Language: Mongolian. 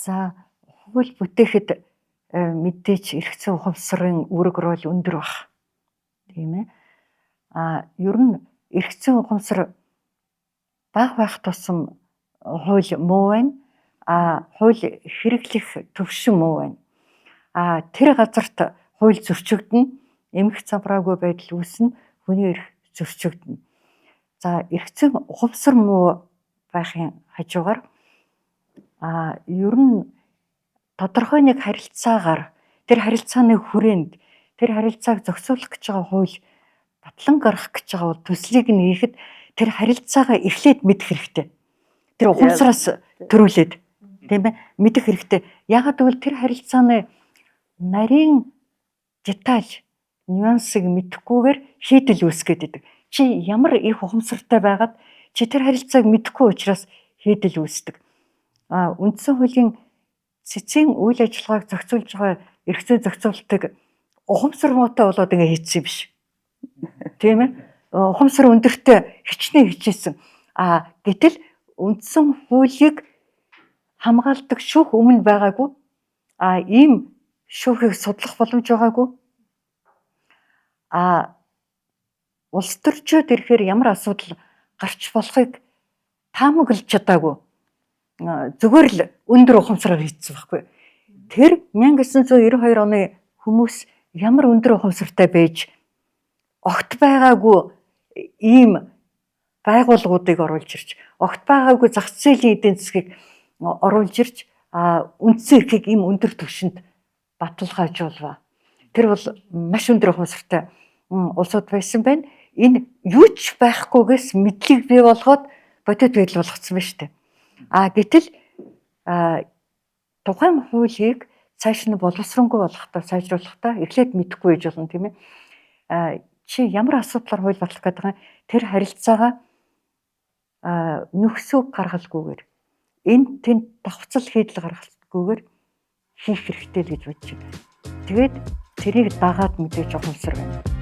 За хууль бүтээхэд мэдээж эрх зүйн ухамсарын үүрэг рол өндөр баг. Тийм ээ. Ер нь эрх зүйн ухамсар бага байх тусам хууль муу байна. Хууль хэрэглэх төвшин муу байна. Тэр газарт хууль зөрчигдөнө, эмх замбраагүй байдал үүснэ, хүний эрх зөрчигдөнө. За эрх зүйн ухамсар муу байхын хажуугаар ер нь тодорхой нэг харилцаагаар тэр харилцааны хүрээнд тэр харилцааг зохицуулах гэж байгаа хууль батлан гарах гэж байгаа төслийг нээхэд тэр харилцаагаа эхлээд мэдэх хэрэгтэй. Тэр ухамсараас төрүүлээд тийм ээ мэдэх хэрэгтэй. Яагаад гэвэл тэр харилцааны нарийн деталь нюансыг мэдэхгүйгээр шийдэл үүсгээд идэг. Чи ямар их ухамсартай байгаад чи тэр харилцааг мэдэхгүй учраас шийдэл үүсдэг. Үндсэн хуулийн цэцгийн үйл ажиллагааг зохицуулж байгаа эрх зүйн зохицуултыг ухамсар муутай болоод ингэ хийсэн юм биш. Тийм ээ. Ухамсар өндөртэй хичнээн хичээсэн. Гэтэл үндсэн хуулийг хамгаалдаг шүүх өмнө байгаагүй. Ийм шүүхийг судлах боломж байгаагүй. Улс төрчөөд ирэхээр ямар асуудал гарч болохыг таамаглаж чадаагүй. Зүгээр л өндөр ухамсараар хийцсэн байхгүй. Тэр 1992 оны хүмүүс ямар өндөр ухамсартай байж огт байгаагүй ийм байгууллагуудыг оруулж ирж, огт байгаагүй зах зээлийн эдийн засгийг оруулж ирж, үндсэн эрхийг ийм өндөр түвшинд баталгаажуулваа. Тэр бол маш өндөр ухамсартай улсууд байсан байна. Энэ юу ч байхгүйгээс мэдлэг бий болгоод бодит байдал болгоцсон байна шүү дээ. Гэтэл тухайн хуулийг цааш нь боловсронгүй болгохдоо сайжруулахдаа эхлээд мэдэхгүй байж болно тийм ээ. Чи ямар асуудлаар хууль батлах гэдэг нь тэр харилцаагаа нөхсөг гаргалгүйгээр энд тэнд давхцал хийдэл гаргалгүйгээр хийх хэрэгтэй л гэж бодож байна. Тэгээд тэрийг дагаад мэдээж ухамсар байна.